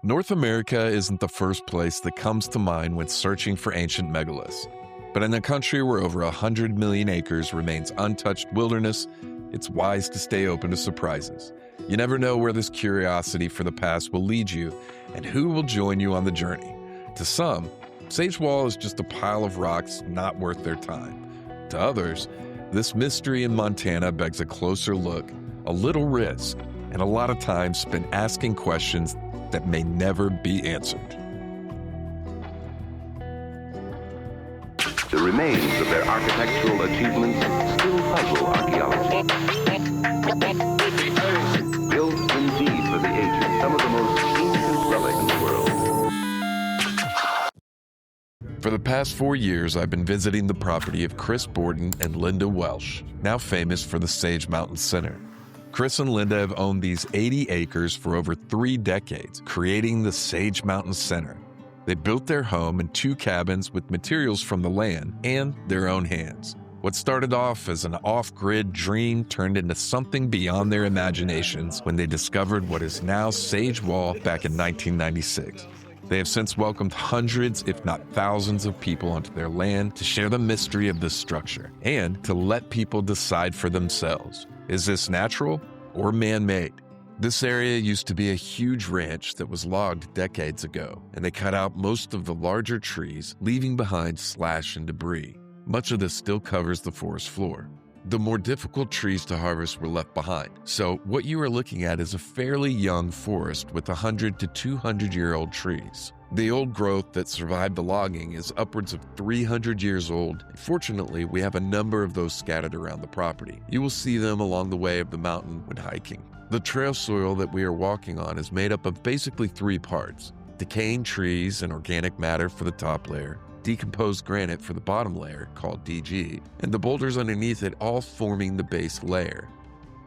North America isn't the first place that comes to mind when searching for ancient megaliths. But in a country where over 100 million acres remains untouched wilderness, it's wise to stay open to surprises. You never know where this curiosity for the past will lead you and who will join you on the journey. To some, Sage Wall is just a pile of rocks not worth their time. To others, this mystery in Montana begs a closer look, a little risk, and a lot of time spent asking questions that may never be answered. The remains of their architectural achievements still puzzle archaeology. Built indeed for the ages, some of the most ancient relics in the world. For the past 4 years, I've been visiting the property of Chris Borden and Linda Welsh, now famous for the Sage Mountain Center. Chris and Linda have owned these 80 acres for over 3 decades, creating the Sage Mountain Center. They built their home in 2 cabins with materials from the land and their own hands. What started off as an off-grid dream turned into something beyond their imaginations when they discovered what is now Sage Wall back in 1996. They have since welcomed hundreds, if not thousands, of people onto their land to share the mystery of this structure and to let people decide for themselves. Is this natural or man-made? This area used to be a huge ranch that was logged decades ago, and they cut out most of the larger trees, leaving behind slash and debris. Much of this still covers the forest floor. The more difficult trees to harvest were left behind. So what you are looking at is a fairly young forest with 100 to 200-year-old trees. The old growth that survived the logging is upwards of 300 years old. Fortunately, we have a number of those scattered around the property. You will see them along the way of the mountain when hiking. The trail soil that we are walking on is made up of basically 3 parts: decaying trees and organic matter for the top layer, decomposed granite for the bottom layer, called DG, and the boulders underneath it all forming the base layer.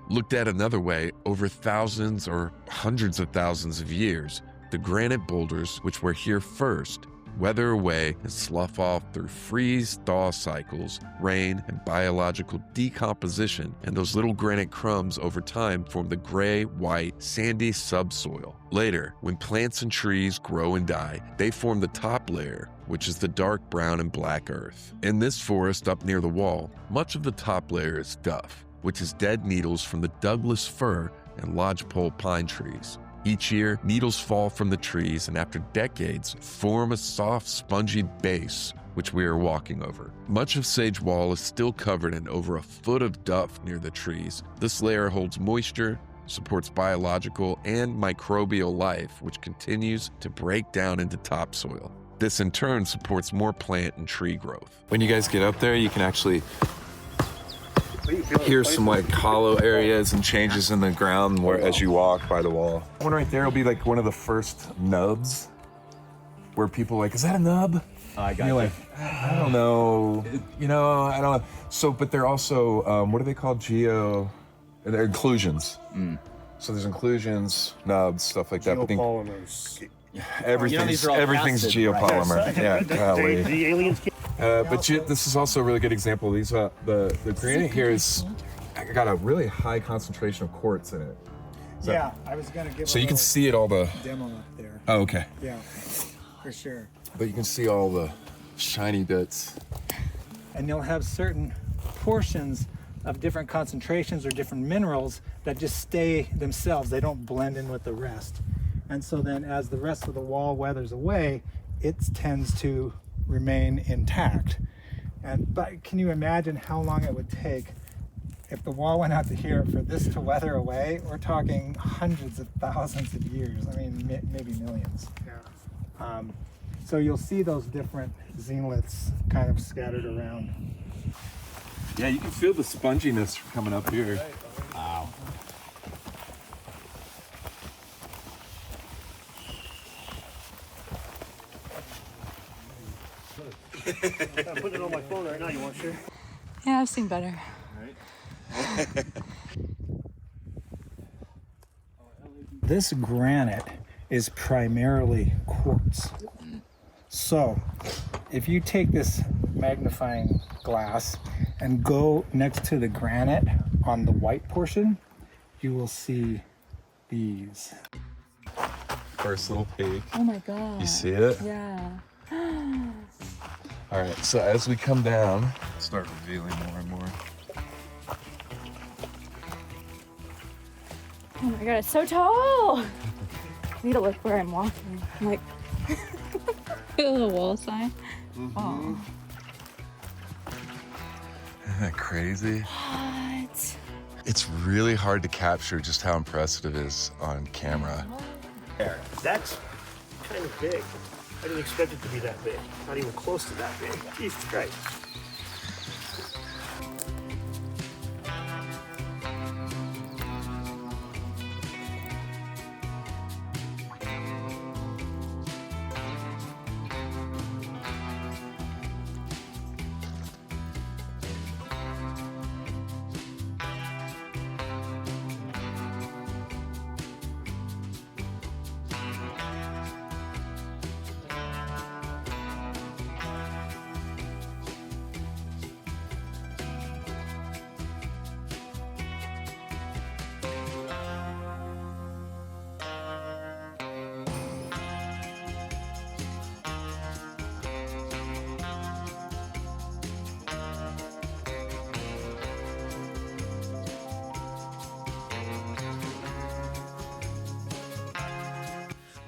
Looked at another way, over thousands or hundreds of thousands of years, the granite boulders, which were here first, weather away and slough off through freeze-thaw cycles, rain, and biological decomposition, and those little granite crumbs over time form the gray, white, sandy subsoil. Later, when plants and trees grow and die, they form the top layer, which is the dark brown and black earth. In this forest up near the wall, much of the top layer is duff, which is dead needles from the Douglas fir and lodgepole pine trees. Each year, needles fall from the trees and after decades form a soft, spongy base, which we are walking over. Much of Sage Wall is still covered in over a foot of duff near the trees. This layer holds moisture, supports biological and microbial life, which continues to break down into topsoil. This in turn supports more plant and tree growth. When you guys get up there, you can actually hear some like hollow areas and changes in the ground where as you walk by the wall. One right there will be like one of the first nubs where people are like, is that a nub? I got you're like, I don't know. I don't know. So, but they're also, what are they called? They're inclusions. So there's inclusions, nubs, stuff like that. Geopolymers. Everything's acid, geopolymer. Right? Yeah, golly. The aliens. This is also a really good example. These the granite here is got a really high concentration of quartz in it. Yeah, I was gonna give. So you can see it all the demo up there. Oh, okay. Yeah, for sure. But you can see all the shiny bits. And you'll have certain portions of different concentrations or different minerals that just stay themselves. They don't blend in with the rest. And so then as the rest of the wall weathers away, it tends to remain intact. But can you imagine how long it would take if the wall went out to here for this to weather away? We're talking hundreds of thousands of years. I mean, maybe millions. Yeah. So you'll see those different xenoliths kind of scattered around. Yeah, you can feel the sponginess coming up here. Wow. I'm putting it on my phone right now. You want to share? Yeah, I've seen better. This granite is primarily quartz. So if you take this magnifying glass and go next to the granite on the white portion, you will see these. first little peek. Oh my God. You see it? Yeah. All right, so as we come down, start revealing more and more. Oh my God, it's so tall. I need to look where I'm walking. I'm like, a little wall sign. Oh. Isn't that crazy? What? It's really hard to capture just how impressive it is on camera. That's kind of big. I didn't expect it to be that big. Not even close to that big. Jesus Christ.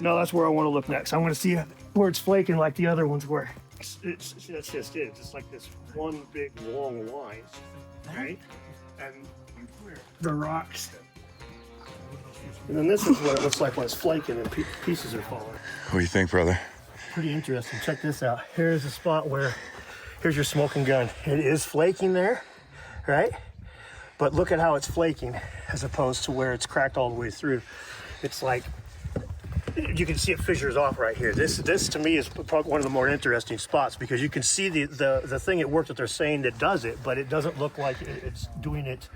No, that's where I want to look next. I want to see where it's flaking like the other ones were. That's just it. It's like this one big long line, right? And the rocks. And then this is what it looks like when it's flaking and pieces are falling. What do you think, brother? Pretty interesting. Check this out. Here's a spot where, here's your smoking gun. It is flaking there, right? But look at how it's flaking as opposed to where it's cracked all the way through. It's like, you can see it fissures off right here. This to me is probably one of the more interesting spots because you can see the thing at work that they're saying that does it, but it doesn't look like it's doing it.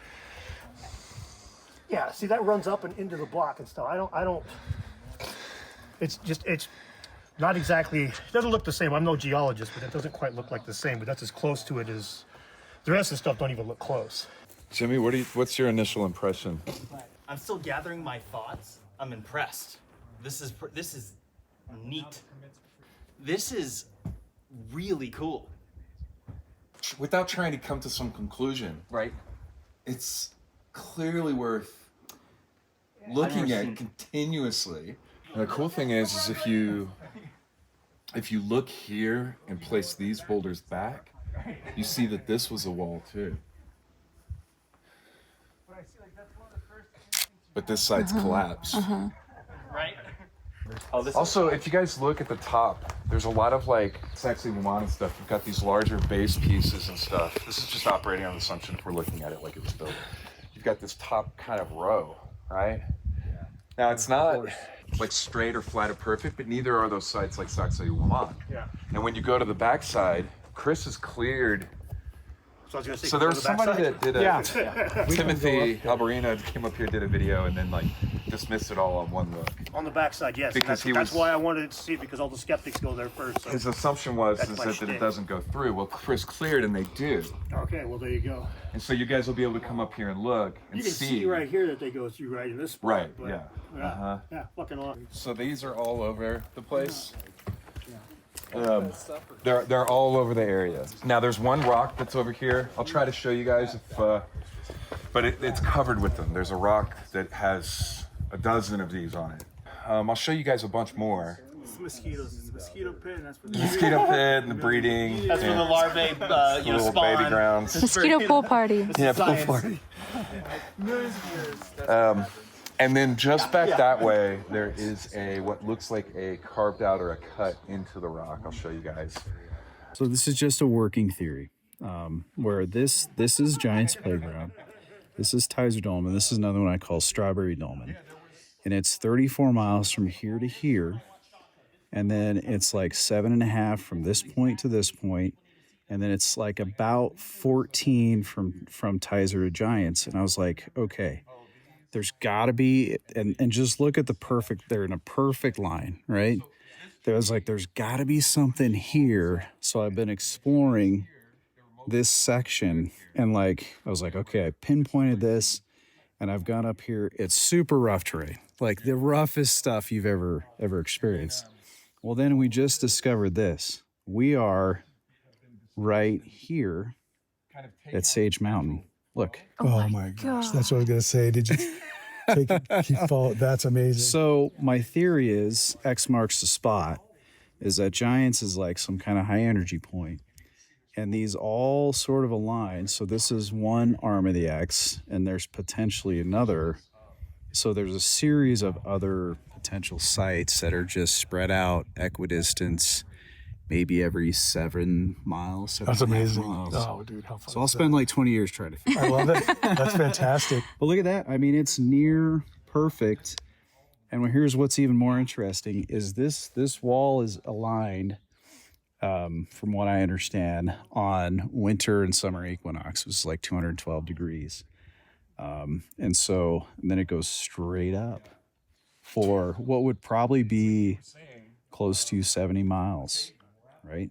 Yeah, see that runs up and into the block and stuff. I don't. It's not exactly. It doesn't look the same. I'm no geologist, but it doesn't quite look like the same. But that's as close to it as the rest of the stuff. Don't even look close. Jimmy, what's your initial impression? I'm still gathering my thoughts. I'm impressed. This is neat. This is really cool. Without trying to come to some conclusion, Right? it's clearly worth looking at continuously. And the cool thing is if you look here and place these boulders back, you see that this was a wall too. But this side's collapsed. Right? Oh, this Also, if you guys look at the top, there's a lot of it's actually Moana stuff. You've got these larger base pieces and stuff. This is just operating on the assumption if we're looking at it like it was built. You've got this top kind of row, right? Yeah. Now it's not like straight or flat or perfect, but neither are those sides like Sacsayhuaman. Yeah. And when you go to the backside, Chris has cleared. So I was gonna say. So there was somebody that did a Timothy go up Alberina came up here, did a video, and then dismissed it all on one look. On the backside, yes. Because That's why I wanted to see it because all the skeptics go there first. So. His assumption was That's is my that shtick. it doesn't go through. Well, Chris cleared, and they do. Okay, well there you go. And so you guys will be able to come up here and look and You can see right here that they go through right in this spot. Right, but, yeah. Yeah, fucking awesome. So these are all over the place. They're all over the area. Now there's one rock that's over here. I'll try to show you guys if, but it's covered with them. There's a rock that has a dozen of these on it. I'll show you guys a bunch more. It's mosquitoes. It's a mosquito pit, and that's for The mosquito pit and the breeding. That's where the and larvae, little spawn. baby grounds. Mosquito pool party. Yeah, pool party. And then just back that way, there is what looks like a carved out or a cut into the rock. I'll show you guys. So this is just a working theory, where this is Giant's Playground, this is Tizer Dolmen, this is another one I call Strawberry Dolmen, and it's 34 miles from here to here, and then it's like 7.5 from this point to this point, and then it's like about 14 from Tizer to Giants, and I was like, okay. There's got to be, and just look at they're in a perfect line, right? There's got to be something here. So I've been exploring this section and I was like, okay, I pinpointed this and I've gone up here. It's super rough terrain, like the roughest stuff you've ever experienced. Well, then we just discovered this. We are right here at Sage Mountain. Look. Oh my gosh, that's what I was gonna say. Did you keep follow? That's amazing. So my theory is X marks the spot, is that Giants is like some kind of high energy point, and these all sort of align. So this is one arm of the X, and there's potentially another. So there's a series of other potential sites that are just spread out equidistance, maybe every 7 miles. That's 7.5 amazing. miles. Oh, dude, how fun! So I'll spend like 20 years trying to figure I love it. That's fantastic. But look at that. I mean, it's near perfect. And here's what's even more interesting is this wall is aligned, from what I understand, on winter and summer equinox. It was like 212 degrees. And then it goes straight up for what would probably be close to 70 miles, right?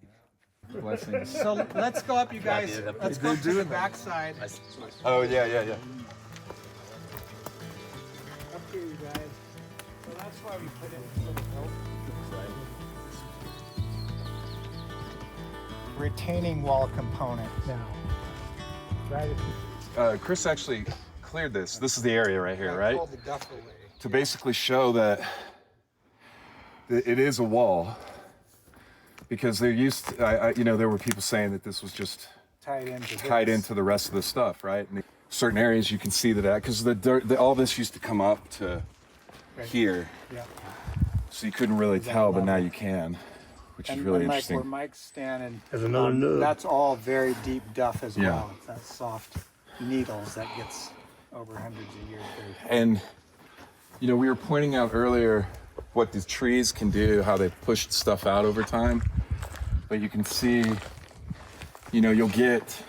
So let's go up, you guys. Let's go to the backside. Oh, yeah. Up here, you guys. So that's why we put in a little note. Retaining wall component now. Right. Chris actually cleared this. This is the area right here, right? Called the duffer way. To basically show that it is a wall. Because there used to, there were people saying that this was just Tied into the rest of the stuff, right? And certain areas you can see that because the dirt, all this used to come up to here. Yeah. So you couldn't really tell, but now you can, which is really Mike, interesting. where Mike's standing, There's another nub. that's all very deep duff as Yeah. well. It's that soft needles that gets over hundreds of years. And, we were pointing out earlier what these trees can do, how they've pushed stuff out over time. But you can see, you'll get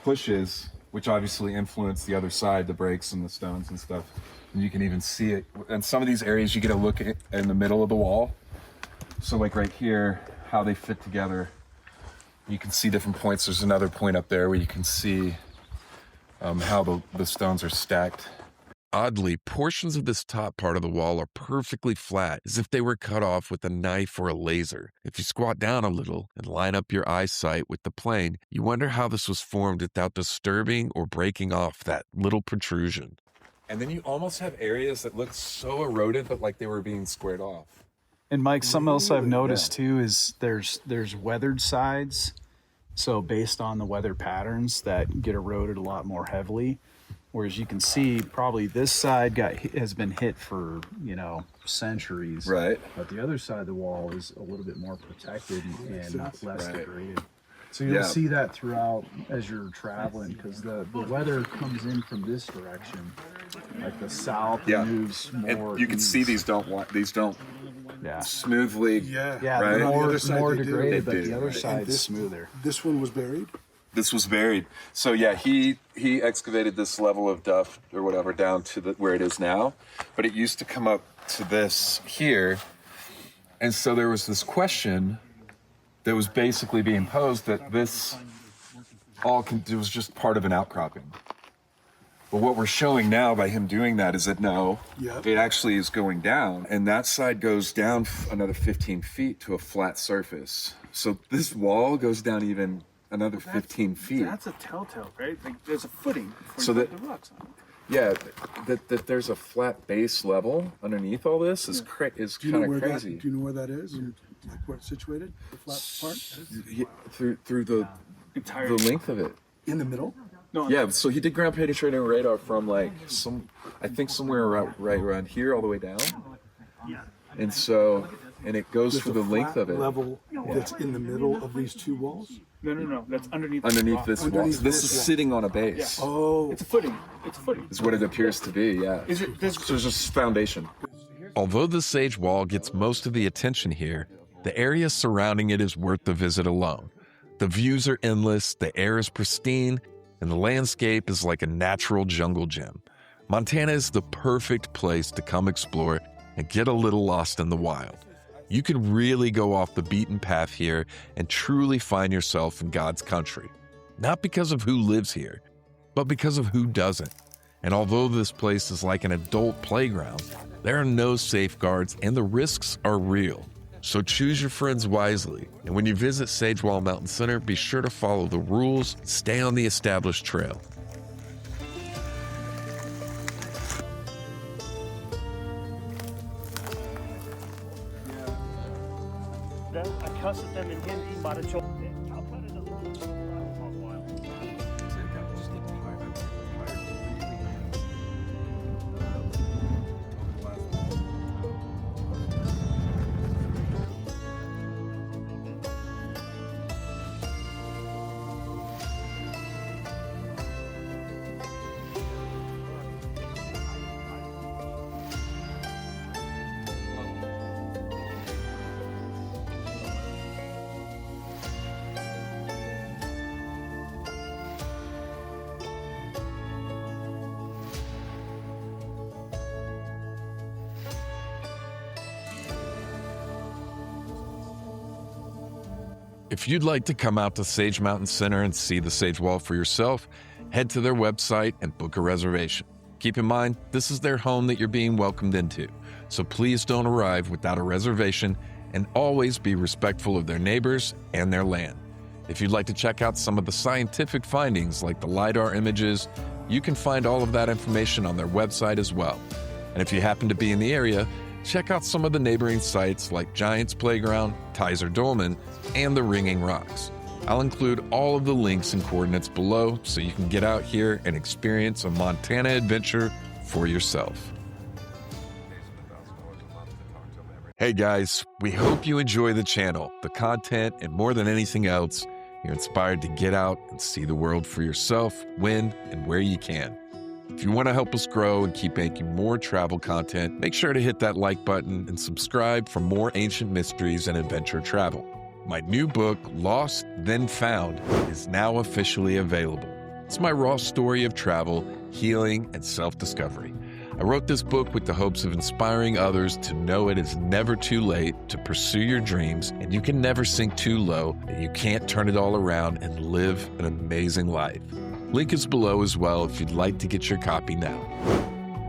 pushes, which obviously influence the other side, the breaks and the stones and stuff. And you can even see it. And some of these areas you get a look at in the middle of the wall. So like right here, how they fit together. You can see different points. There's another point up there where you can see how the stones are stacked. Oddly, portions of this top part of the wall are perfectly flat, as if they were cut off with a knife or a laser. If you squat down a little and line up your eyesight with the plane, you wonder how this was formed without disturbing or breaking off that little protrusion. And then you almost have areas that look so eroded, but like they were being squared off. And Mike, something else I've noticed too is there's weathered sides. So based on the weather patterns that get eroded a lot more heavily. Whereas you can see probably this side has been hit for, centuries. Right. But the other side of the wall is a little bit more protected and less degraded. So Yeah. you'll see that throughout as you're traveling because the weather comes in from this direction. Like the south moves more. And you can see east. these don't Yeah. smoothly. Yeah, Right. they're On the more other side they do. degraded, They but do, the other right. side's smoother. This one was buried. This was buried. So yeah, he excavated this level of duff or whatever down to where it is now, but it used to come up to this here. And so there was this question that was basically being posed that this it was just part of an outcropping. But what we're showing now by him doing that is that no, Yep. it actually is going down, and that side goes down another 15 feet to a flat surface. So this wall goes down even another 15 feet. That's a telltale, right? Like there's a footing before So you that- put the rocks on. Yeah, that there's a flat base level underneath all this is Do you know kind of where crazy. that? Do you know where that is? And like where it's situated? The flat part Yeah, through the length of it. in the middle. Yeah, so he did ground penetrating radar from I think somewhere right around here all the way down. And it goes There's for a the length flat of it. level that's in the middle of these two walls. No. That's underneath. Underneath this wall. Underneath This this is wall. sitting on a base. Oh, It's a footing. It's a footing. Is what it appears to be, yeah. Is it? Does, So there's just foundation. Although the Sage Wall gets most of the attention here, the area surrounding it is worth the visit alone. The views are endless, the air is pristine, and the landscape is like a natural jungle gem. Montana is the perfect place to come explore and get a little lost in the wild. You can really go off the beaten path here and truly find yourself in God's country. Not because of who lives here, but because of who doesn't. And although this place is like an adult playground, there are no safeguards and the risks are real. So choose your friends wisely. And when you visit Sagewell Mountain Center, be sure to follow the rules, stay on the established trail. I cussed at them in Hindi, Maracho. If you'd like to come out to Sage Mountain Center and see the Sagewell for yourself, head to their website and book a reservation. Keep in mind, this is their home that you're being welcomed into, so please don't arrive without a reservation and always be respectful of their neighbors and their land. If you'd like to check out some of the scientific findings like the LiDAR images, you can find all of that information on their website as well. And if you happen to be in the area, check out some of the neighboring sites like Giants Playground, Tizer Dolmen, and the Ringing Rocks. I'll include all of the links and coordinates below so you can get out here and experience a Montana adventure for yourself. Hey guys, we hope you enjoy the channel, the content, and more than anything else, you're inspired to get out and see the world for yourself when and where you can. If you want to help us grow and keep making more travel content, make sure to hit that like button and subscribe for more ancient mysteries and adventure travel. My new book, Lost Then Found, is now officially available. It's my raw story of travel, healing, and self-discovery. I wrote this book with the hopes of inspiring others to know it is never too late to pursue your dreams, and you can never sink too low, and you can't turn it all around and live an amazing life. Link is below as well if you'd like to get your copy now.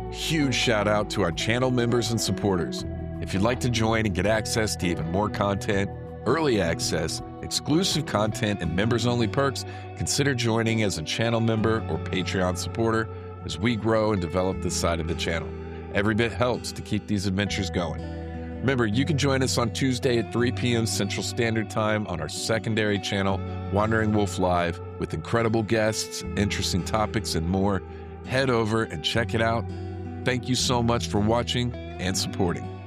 Huge shout out to our channel members and supporters. If you'd like to join and get access to even more content, early access, exclusive content, and members-only perks, consider joining as a channel member or Patreon supporter as we grow and develop this side of the channel. Every bit helps to keep these adventures going. Remember, you can join us on Tuesday at 3 p.m. Central Standard Time on our secondary channel, Wandering Wolf Live, with incredible guests, interesting topics, and more. Head over and check it out. Thank you so much for watching and supporting.